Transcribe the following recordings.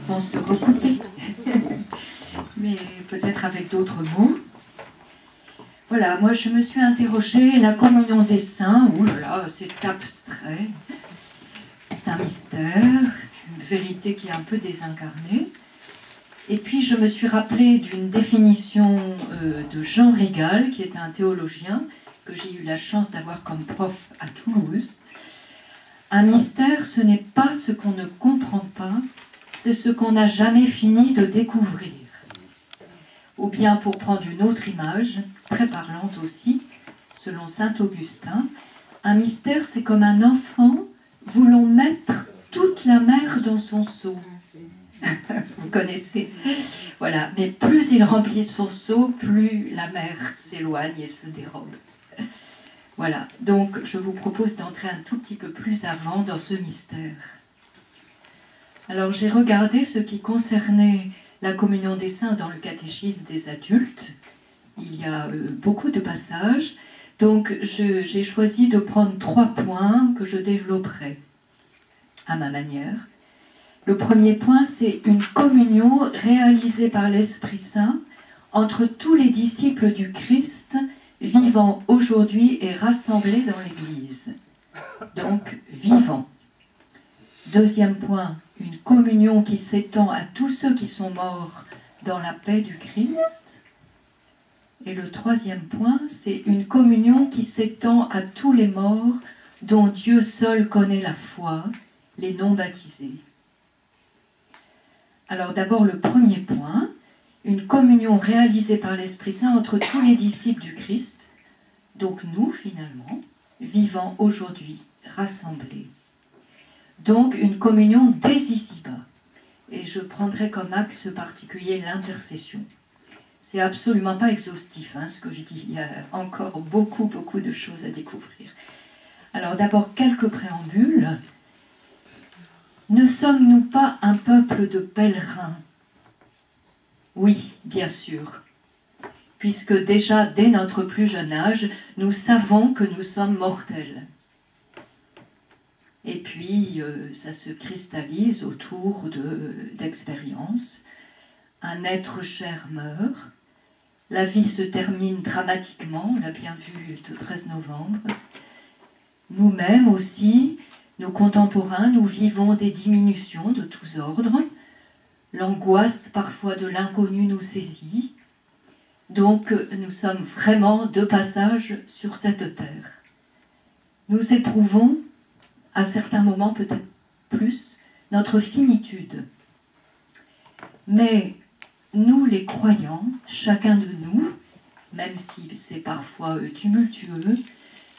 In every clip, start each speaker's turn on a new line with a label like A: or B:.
A: vont se recouper, mais peut-être avec d'autres mots. Voilà, moi je me suis interrogée, la communion des saints, oh là là, c'est abstrait, c'est un mystère, c'est une vérité qui est un peu désincarnée. Et puis je me suis rappelée d'une définition de Jean Régal, qui était un théologien que j'ai eu la chance d'avoir comme prof à Toulouse. Un mystère, ce n'est pas ce qu'on ne comprend pas, c'est ce qu'on n'a jamais fini de découvrir. Ou bien, pour prendre une autre image, très parlante aussi, selon saint Augustin, un mystère, c'est comme un enfant voulant mettre toute la mer dans son seau. Vous connaissez? Voilà, mais plus il remplit son seau, plus la mer s'éloigne et se dérobe. Voilà, donc je vous propose d'entrer un tout petit peu plus avant dans ce mystère. Alors j'ai regardé ce qui concernait la communion des saints dans le catéchisme des adultes. Il y a beaucoup de passages, donc j'ai choisi de prendre 3 points que je développerai à ma manière. Le premier point, c'est une communion réalisée par l'Esprit Saint entre tous les disciples du Christ vivant aujourd'hui et rassemblés dans l'Église. Donc, vivants. Deuxième point, une communion qui s'étend à tous ceux qui sont morts dans la paix du Christ. Et le troisième point, c'est une communion qui s'étend à tous les morts dont Dieu seul connaît la foi, les non baptisés. Alors d'abord le premier point, une communion réalisée par l'Esprit Saint entre tous les disciples du Christ, donc nous finalement, vivant aujourd'hui, rassemblés. Donc une communion dès ici-bas. Et je prendrai comme axe particulier l'intercession. C'est absolument pas exhaustif ce que je dis, il y a encore beaucoup de choses à découvrir. Alors d'abord quelques préambules. Ne sommes-nous pas un peuple de pèlerins? Oui, bien sûr, puisque déjà dès notre plus jeune âge, nous savons que nous sommes mortels. Et puis, ça se cristallise autour d'expériences. Un être cher meurt, la vie se termine dramatiquement, on l'a bien vu le 13 novembre. Nous-mêmes aussi, nos contemporains, nous vivons des diminutions de tous ordres. L'angoisse parfois de l'inconnu nous saisit. Donc nous sommes vraiment de passage sur cette terre. Nous éprouvons, à certains moments peut-être plus, notre finitude. Mais nous les croyants, chacun de nous, même si c'est parfois tumultueux,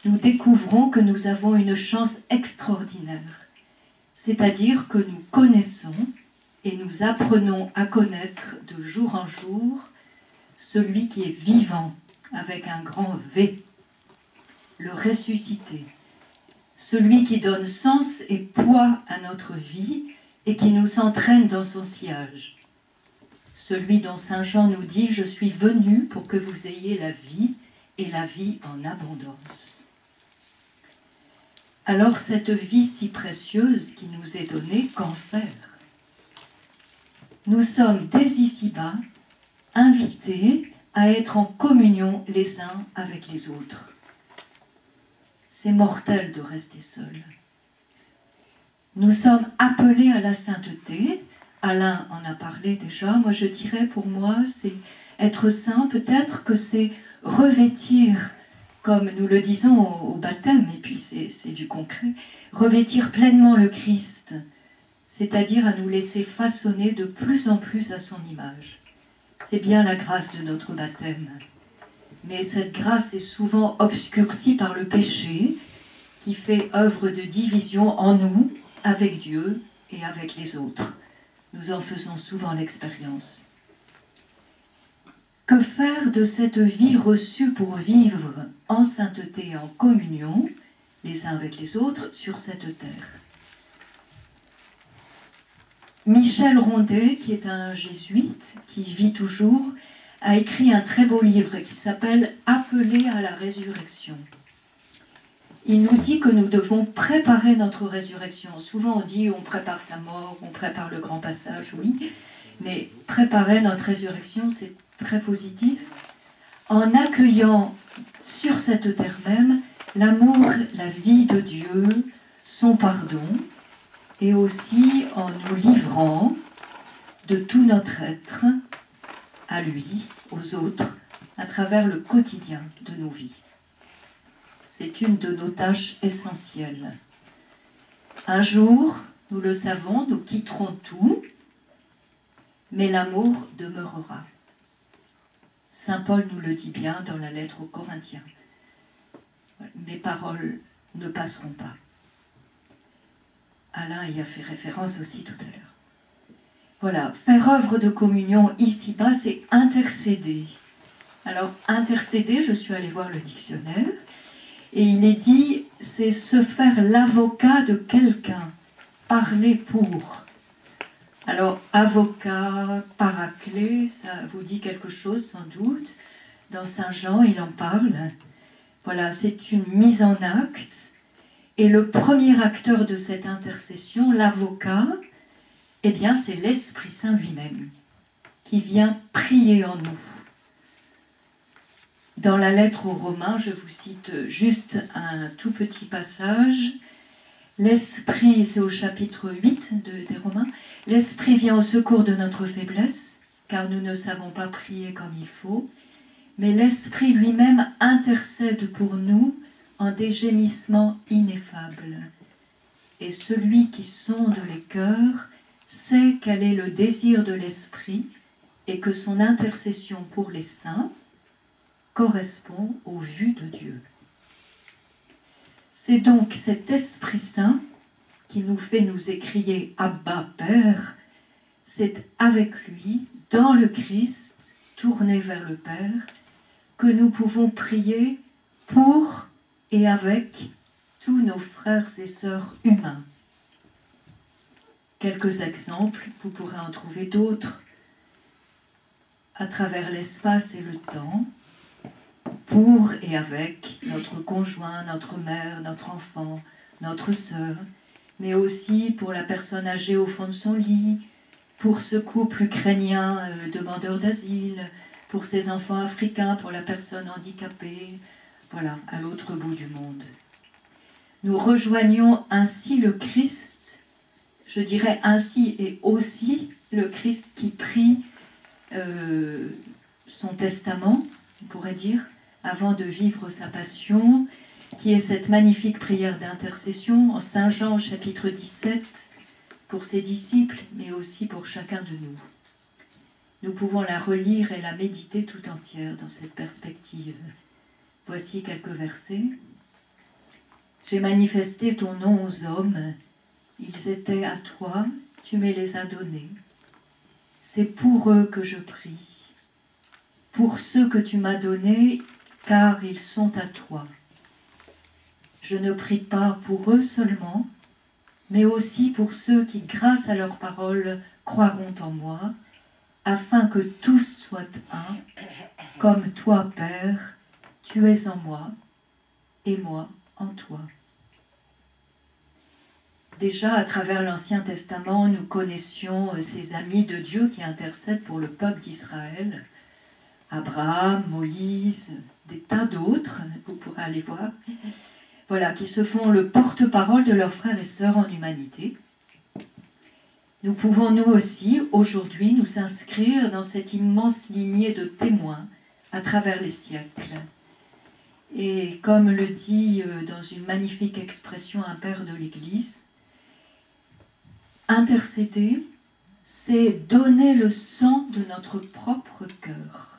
A: nous découvrons que nous avons une chance extraordinaire. C'est-à-dire que nous connaissons et nous apprenons à connaître de jour en jour celui qui est vivant avec un grand V, le ressuscité, celui qui donne sens et poids à notre vie et qui nous entraîne dans son sillage, celui dont saint Jean nous dit « Je suis venu pour que vous ayez la vie et la vie en abondance ». Alors cette vie si précieuse qui nous est donnée, qu'en faire? Nous sommes dès ici-bas invités à être en communion les uns avec les autres. C'est mortel de rester seul. Nous sommes appelés à la sainteté. Alain en a parlé déjà. Moi je dirais pour moi, c'est être saint, peut-être que c'est revêtir, comme nous le disons au baptême, et puis c'est du concret, revêtir pleinement le Christ, c'est-à-dire à nous laisser façonner de plus en plus à son image. C'est bien la grâce de notre baptême. Mais cette grâce est souvent obscurcie par le péché, qui fait œuvre de division en nous, avec Dieu et avec les autres. Nous en faisons souvent l'expérience. Que faire de cette vie reçue pour vivre en sainteté et en communion, les uns avec les autres, sur cette terre? Michel Rondet, qui est un jésuite, qui vit toujours, a écrit un très beau livre qui s'appelle « Appelé à la résurrection ». il nous dit que nous devons préparer notre résurrection. Souvent on dit on prépare sa mort, on prépare le grand passage, oui, mais préparer notre résurrection, c'est très positif, en accueillant sur cette terre même l'amour, la vie de Dieu, son pardon, et aussi en nous livrant de tout notre être à lui, aux autres, à travers le quotidien de nos vies. C'est une de nos tâches essentielles. Un jour, nous le savons, nous quitterons tout, mais l'amour demeurera. Saint Paul nous le dit bien dans la lettre aux Corinthiens. Mes paroles ne passeront pas. Alain y a fait référence aussi tout à l'heure. Voilà, faire œuvre de communion ici-bas, c'est intercéder. Alors, intercéder, je suis allée voir le dictionnaire, et il est dit, c'est se faire l'avocat de quelqu'un, parler pour. Alors, avocat, paraclet, ça vous dit quelque chose sans doute. Dans Saint Jean, il en parle. Voilà, c'est une mise en acte. Et le premier acteur de cette intercession, l'avocat, eh bien, c'est l'Esprit Saint lui-même, qui vient prier en nous. Dans la lettre aux Romains, je vous cite juste un tout petit passage. L'Esprit, c'est au chapitre 8 des Romains, l'Esprit vient au secours de notre faiblesse, car nous ne savons pas prier comme il faut, mais l'Esprit lui-même intercède pour nous en des gémissements ineffables. Et celui qui sonde les cœurs sait quel est le désir de l'Esprit et que son intercession pour les saints correspond aux vues de Dieu. C'est donc cet Esprit Saint qui nous fait nous écrier « Abba, Père », c'est avec lui, dans le Christ, tourné vers le Père, que nous pouvons prier pour et avec tous nos frères et sœurs humains. Quelques exemples, vous pourrez en trouver d'autres, à travers l'espace et le temps, pour et avec notre conjoint, notre mère, notre enfant, notre sœur, mais aussi pour la personne âgée au fond de son lit, pour ce couple ukrainien demandeur d'asile, pour ces enfants africains, pour la personne handicapée, voilà, à l'autre bout du monde. Nous rejoignons ainsi le Christ, je dirais ainsi et aussi le Christ qui prie son testament, on pourrait dire, avant de vivre sa passion, qui est cette magnifique prière d'intercession en Saint Jean chapitre 17, pour ses disciples, mais aussi pour chacun de nous. Nous pouvons la relire et la méditer tout entière dans cette perspective. Voici quelques versets. « J'ai manifesté ton nom aux hommes, ils étaient à toi, tu me les as donnés. C'est pour eux que je prie, pour ceux que tu m'as donnés, car ils sont à toi. Je ne prie pas pour eux seulement, mais aussi pour ceux qui, grâce à leurs paroles, croiront en moi, afin que tous soient un, comme toi, Père, tu es en moi, et moi en toi. » Déjà, à travers l'Ancien Testament, nous connaissions ces amis de Dieu qui intercèdent pour le peuple d'Israël. Abraham, Moïse, des tas d'autres, vous pourrez aller voir, voilà, qui se font le porte-parole de leurs frères et sœurs en humanité. Nous pouvons nous aussi, aujourd'hui, nous inscrire dans cette immense lignée de témoins à travers les siècles. Et comme le dit dans une magnifique expression un père de l'Église, intercéder, c'est donner le sang de notre propre cœur.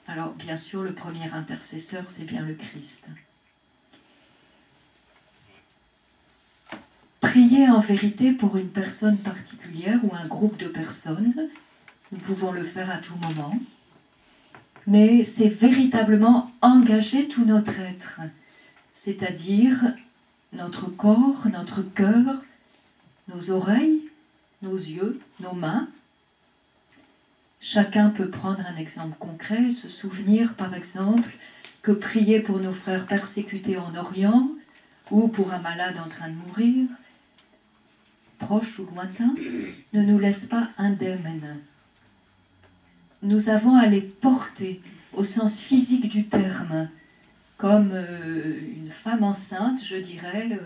A: Alors, bien sûr, le premier intercesseur, c'est bien le Christ. Prier en vérité pour une personne particulière ou un groupe de personnes, nous pouvons le faire à tout moment, mais c'est véritablement engager tout notre être, c'est-à-dire notre corps, notre cœur, nos oreilles, nos yeux, nos mains. Chacun peut prendre un exemple concret, se souvenir par exemple que prier pour nos frères persécutés en Orient, ou pour un malade en train de mourir, proche ou lointain, ne nous laisse pas indemnes. Nous avons à les porter au sens physique du terme, comme une femme enceinte, je dirais,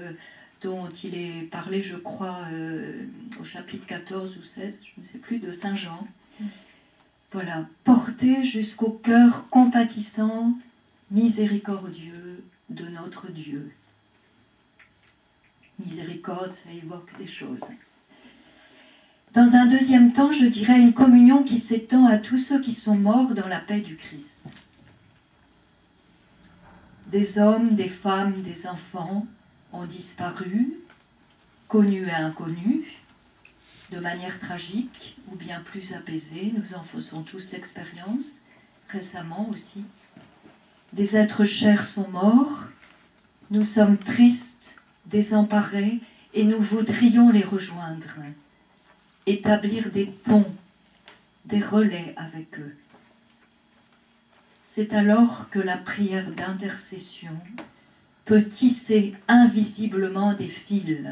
A: dont il est parlé, je crois, au chapitre 14 ou 16, je ne sais plus, de Saint Jean. Voilà, porter jusqu'au cœur compatissant, miséricordieux de notre Dieu. Miséricorde, ça évoque des choses. Dans un deuxième temps, je dirais une communion qui s'étend à tous ceux qui sont morts dans la paix du Christ. Des hommes, des femmes, des enfants ont disparu, connus et inconnus, de manière tragique ou bien plus apaisée. Nous en faisons tous l'expérience, récemment aussi. Des êtres chers sont morts, nous sommes tristes, désemparés, et nous voudrions les rejoindre, établir des ponts, des relais avec eux. C'est alors que la prière d'intercession peut tisser invisiblement des fils.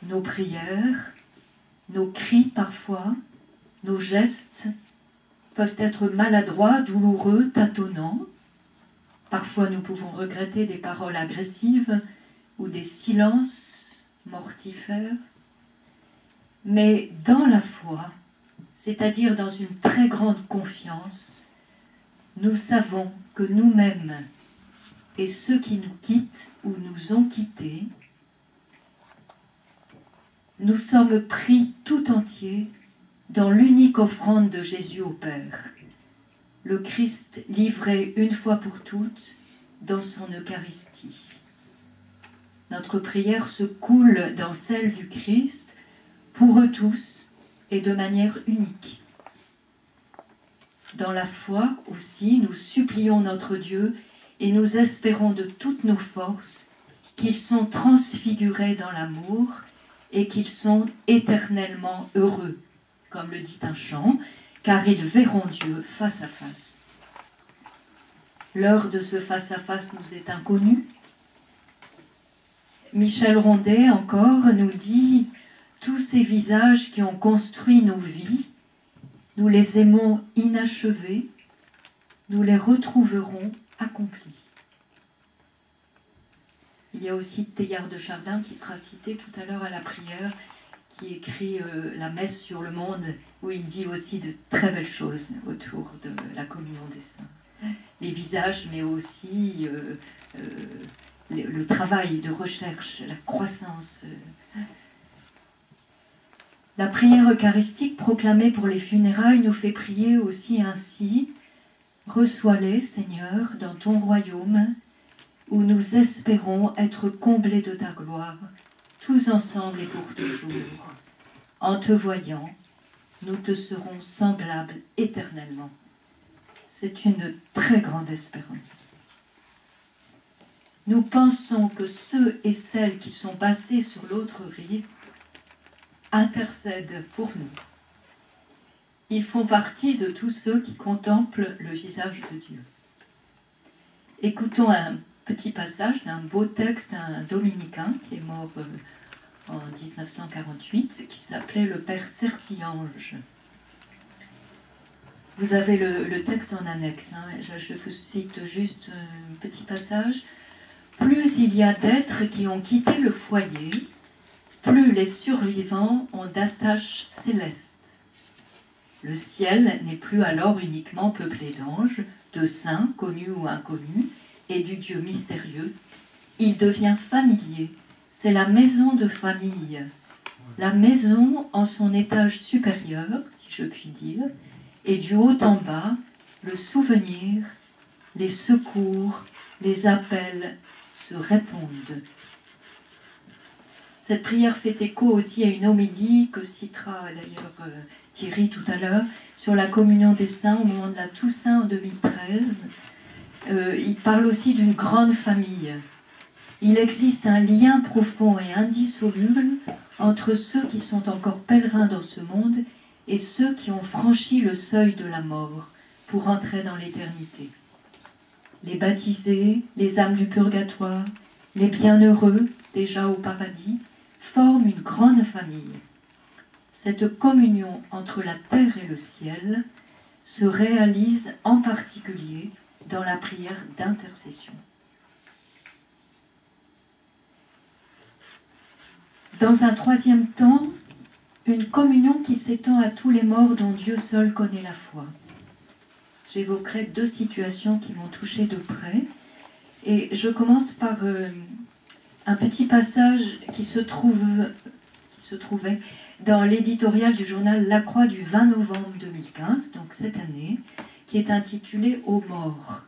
A: Nos prières, nos cris parfois, nos gestes peuvent être maladroits, douloureux, tâtonnants. Parfois nous pouvons regretter des paroles agressives ou des silences mortifères. Mais dans la foi, c'est-à-dire dans une très grande confiance, nous savons que nous-mêmes et ceux qui nous quittent ou nous ont quittés, nous sommes pris tout entiers dans l'unique offrande de Jésus au Père, le Christ livré une fois pour toutes dans son Eucharistie. Notre prière se coule dans celle du Christ pour eux tous et de manière unique. Dans la foi aussi, nous supplions notre Dieu et nous espérons de toutes nos forces qu'ils sont transfigurés dans l'amour et qu'ils sont éternellement heureux, comme le dit un chant, car ils verront Dieu face à face. L'heure de ce face-à-face nous est inconnue. Michel Rondet, encore, nous dit « Tous ces visages qui ont construit nos vies, nous les aimons inachevés, nous les retrouverons accomplis. » Il y a aussi Teilhard de Chardin qui sera cité tout à l'heure à la prière, qui écrit la messe sur le monde, où il dit aussi de très belles choses autour de la communion des saints. Les visages, mais aussi le travail de recherche, la croissance. La prière eucharistique proclamée pour les funérailles nous fait prier aussi ainsi « Reçois-les, Seigneur, dans ton royaume, où nous espérons être comblés de ta gloire, tous ensemble et pour toujours. En te voyant, nous te serons semblables éternellement. » C'est une très grande espérance. Nous pensons que ceux et celles qui sont passés sur l'autre rive intercèdent pour nous. Ils font partie de tous ceux qui contemplent le visage de Dieu. Écoutons un petit passage d'un beau texte d'un dominicain qui est mort en 1948, qui s'appelait le Père Sertillange. Vous avez le texte en annexe, hein. Je vous cite juste un petit passage. « Plus il y a d'êtres qui ont quitté le foyer, plus les survivants ont d'attaches célestes. Le ciel n'est plus alors uniquement peuplé d'anges, de saints, connus ou inconnus, et du Dieu mystérieux. Il devient familier. C'est la maison de famille. La maison en son étage supérieur, si je puis dire, et du haut en bas, le souvenir, les secours, les appels se répondent. » Cette prière fait écho aussi à une homélie que citera d'ailleurs Thierry tout à l'heure sur la communion des saints au moment de la Toussaint en 2013. Il parle aussi d'une grande famille. Il existe un lien profond et indissoluble entre ceux qui sont encore pèlerins dans ce monde et ceux qui ont franchi le seuil de la mort pour entrer dans l'éternité. les baptisés, les âmes du purgatoire, les bienheureux, déjà au paradis, forment une grande famille. Cette communion entre la terre et le ciel se réalise en particulier dans la prière d'intercession. Dans un troisième temps, une communion qui s'étend à tous les morts dont Dieu seul connaît la foi. J'évoquerai 2 situations qui m'ont touchée de près. Et je commence par un petit passage qui se trouvait dans l'éditorial du journal La Croix du 20 novembre 2015, donc cette année, qui est intitulé « Aux morts ».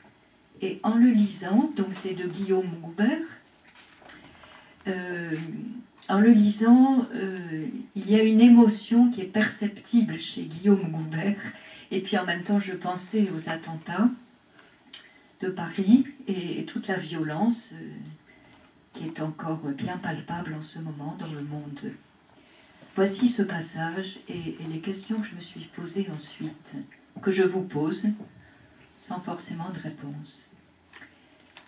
A: Et en le lisant, donc c'est de Guillaume Goubert, en le lisant, il y a une émotion qui est perceptible chez Guillaume Goubert, et puis en même temps je pensais aux attentats de Paris et toute la violence qui est encore bien palpable en ce moment dans le monde. Voici ce passage et les questions que je me suis posées ensuite, que je vous pose, sans forcément de réponse.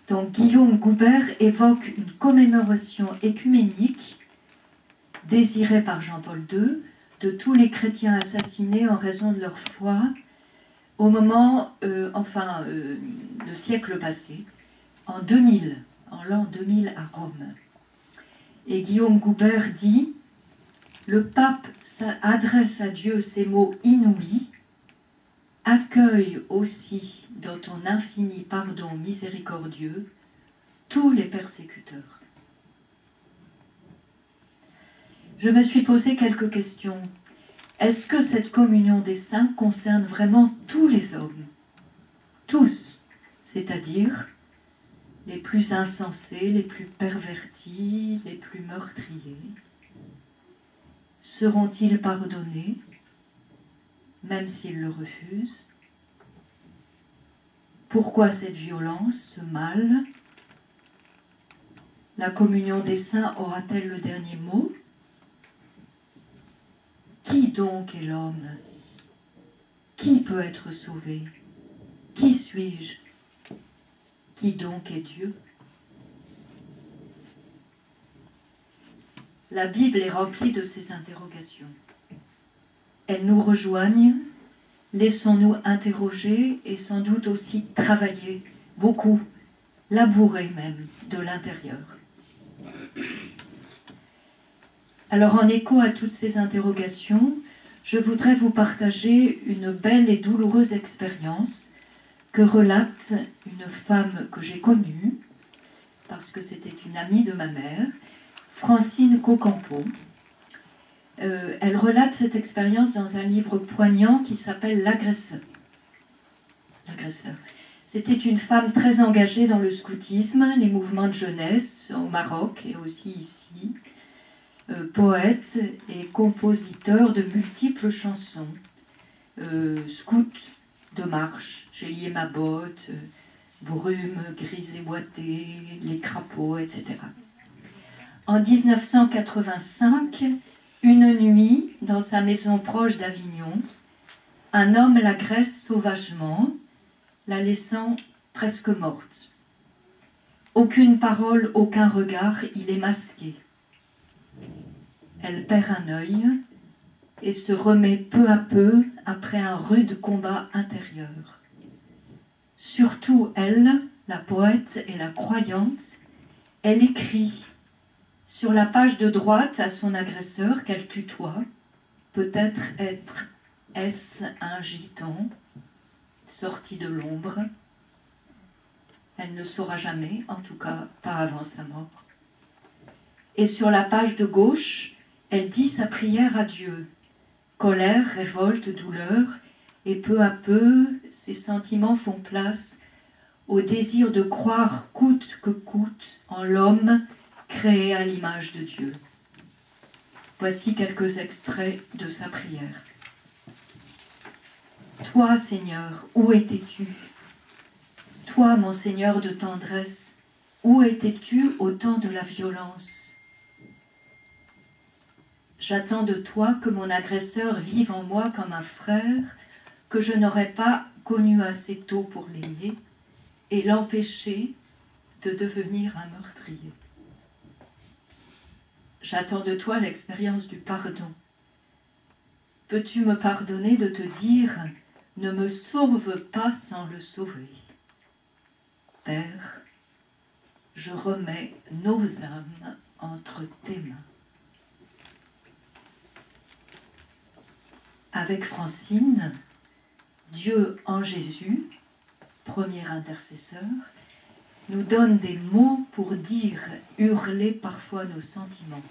A: Donc Guillaume Goubert évoque une commémoration écuménique désirée par Jean-Paul II de tous les chrétiens assassinés en raison de leur foi au moment, le siècle passé, en 2000, en l'an 2000 à Rome. Et Guillaume Goubert dit « Le pape adresse à Dieu ces mots inouïs, accueille aussi dans ton infini pardon miséricordieux tous les persécuteurs. » Je me suis posé quelques questions. Est-ce que cette communion des saints concerne vraiment tous les hommes? Tous, c'est-à-dire les plus insensés, les plus pervertis, les plus meurtriers. Seront-ils pardonnés, même s'ils le refusent? Pourquoi cette violence, ce mal? La communion des saints aura-t-elle le dernier mot? Qui donc est l'homme? Qui peut être sauvé? Qui suis-je? Qui donc est Dieu? La Bible est remplie de ces interrogations. Elles nous rejoignent, laissons-nous interroger et sans doute aussi travailler, beaucoup, labourer même, de l'intérieur. Alors en écho à toutes ces interrogations, je voudrais vous partager une belle et douloureuse expérience que relate une femme que j'ai connue, parce que c'était une amie de ma mère, Francine Cocampo. Elle relate cette expérience dans un livre poignant qui s'appelle L'agresseur. L'agresseur. C'était une femme très engagée dans le scoutisme, les mouvements de jeunesse au Maroc et aussi ici, poète et compositeur de multiples chansons, scout de marche, j'ai lié ma botte, brume grise et boitée, les crapauds, etc. En 1985, une nuit, dans sa maison proche d'Avignon, un homme l'agresse sauvagement, la laissant presque morte. Aucune parole, aucun regard, il est masqué. Elle perd un œil et se remet peu à peu après un rude combat intérieur. Surtout elle, la poète et la croyante, elle écrit sur la page de droite à son agresseur qu'elle tutoie, peut-être est-ce un gitan sorti de l'ombre. Elle ne saura jamais, en tout cas pas avant sa mort. Et sur la page de gauche, elle dit sa prière à Dieu. Colère, révolte, douleur, et peu à peu, ses sentiments font place au désir de croire coûte que coûte en l'homme créé à l'image de Dieu. Voici quelques extraits de sa prière. Toi, Seigneur, où étais-tu? Toi, mon Seigneur de tendresse, où étais-tu au temps de la violence? J'attends de toi que mon agresseur vive en moi comme un frère que je n'aurais pas connu assez tôt pour l'aimer, et l'empêcher de devenir un meurtrier. J'attends de toi l'expérience du pardon. Peux-tu me pardonner de te dire « Ne me sauve pas sans le sauver ». Père, je remets nos âmes entre tes mains. Avec Francine, Dieu en Jésus, premier intercesseur, nous donne des mots pour dire, hurler parfois nos sentiments,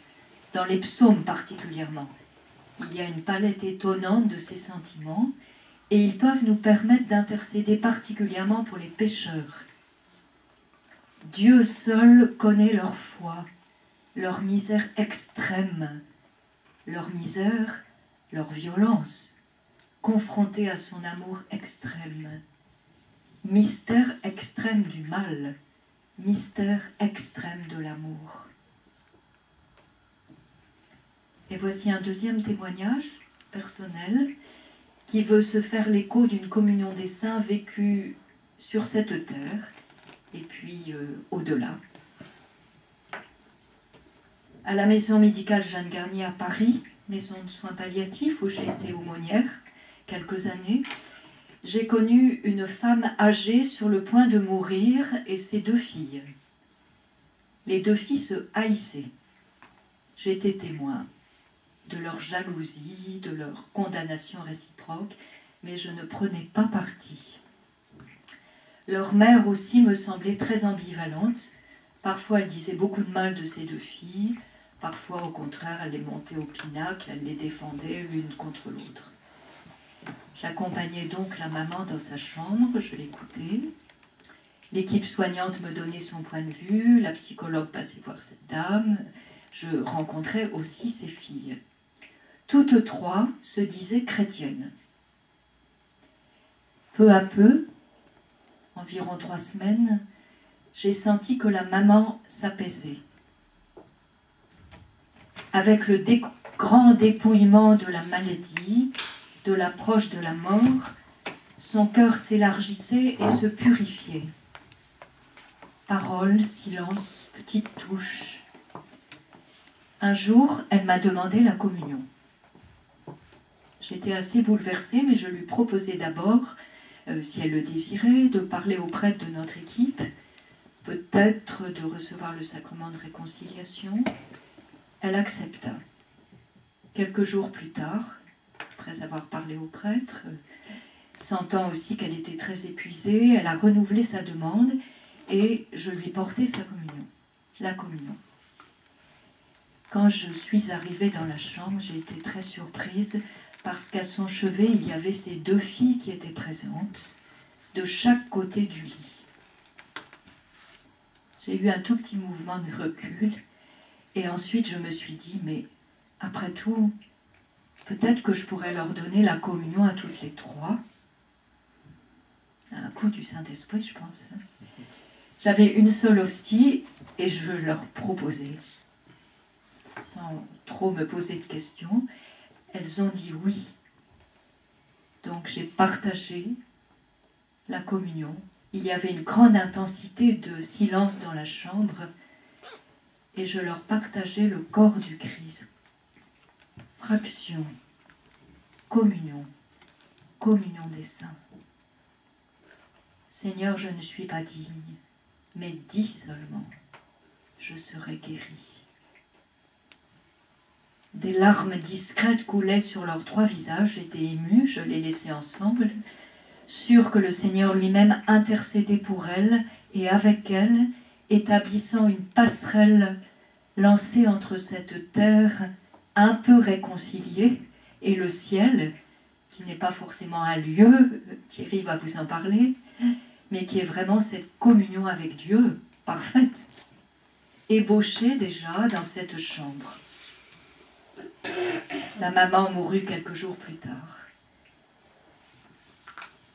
A: dans les psaumes particulièrement. Il y a une palette étonnante de ces sentiments et ils peuvent nous permettre d'intercéder particulièrement pour les pécheurs. Dieu seul connaît leur foi, leur misère extrême, leur misère, leur violence, confrontée à son amour extrême. Mystère extrême du mal, mystère extrême de l'amour. Et voici un deuxième témoignage personnel qui veut se faire l'écho d'une communion des saints vécue sur cette terre et puis au-delà. À la maison médicale Jeanne Garnier à Paris, maison de soins palliatifs où j'ai été aumônière quelques années, j'ai connu une femme âgée sur le point de mourir et ses deux filles. Les deux filles se haïssaient. J'étais témoin de leur jalousie, de leur condamnation réciproque, mais je ne prenais pas parti. Leur mère aussi me semblait très ambivalente. Parfois, elle disait beaucoup de mal de ses deux filles, parfois, au contraire, elle les montait au pinacle, elle les défendait l'une contre l'autre. J'accompagnais donc la maman dans sa chambre, je l'écoutais. L'équipe soignante me donnait son point de vue, la psychologue passait voir cette dame, je rencontrais aussi ses filles. Toutes trois se disaient chrétiennes. Peu à peu, environ 3 semaines, j'ai senti que la maman s'apaisait. Avec le grand dépouillement de la maladie, de l'approche de la mort, son cœur s'élargissait et se purifiait. Paroles, silence, petites touches. Un jour, elle m'a demandé la communion. J'étais assez bouleversée, mais je lui proposai d'abord, si elle le désirait, de parler au prêtre de notre équipe, peut-être de recevoir le sacrement de réconciliation. Elle accepta. Quelques jours plus tard, après avoir parlé au prêtre, sentant aussi qu'elle était très épuisée, elle a renouvelé sa demande et je lui portai sa communion, la communion. Quand je suis arrivée dans la chambre, j'ai été très surprise parce qu'à son chevet, il y avait ses deux filles qui étaient présentes, de chaque côté du lit. J'ai eu un tout petit mouvement de recul et ensuite je me suis dit, mais après tout, peut-être que je pourrais leur donner la communion à toutes les trois. Un coup du Saint-Esprit, je pense. J'avais une seule hostie et je leur proposais, sans trop me poser de questions. Elles ont dit oui. Donc j'ai partagé la communion. Il y avait une grande intensité de silence dans la chambre et je leur partageais le corps du Christ. Fraction, communion, communion des saints. Seigneur, je ne suis pas digne, mais dis seulement, je serai guéri. Des larmes discrètes coulaient sur leurs 3 visages, j'étais émue, je les laissais ensemble, sûre que le Seigneur lui-même intercédait pour elles et avec elles, établissant une passerelle lancée entre cette terre un peu réconciliée et le ciel, qui n'est pas forcément un lieu, Thierry va vous en parler, mais qui est vraiment cette communion avec Dieu parfaite, ébauchée déjà dans cette chambre. La maman mourut quelques jours plus tard.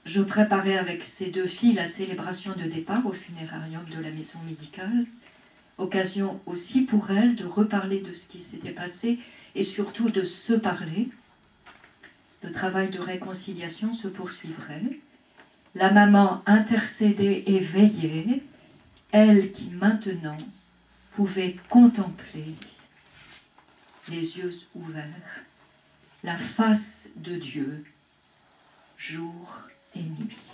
A: Je préparais avec ces 2 filles la célébration de départ au funérarium de la maison médicale, occasion aussi pour elles de reparler de ce qui s'était passé et surtout de se parler. Le travail de réconciliation se poursuivrait la maman intercédait et veillait, elle qui maintenant pouvait contempler, les yeux ouverts, la face de Dieu, jour et nuit.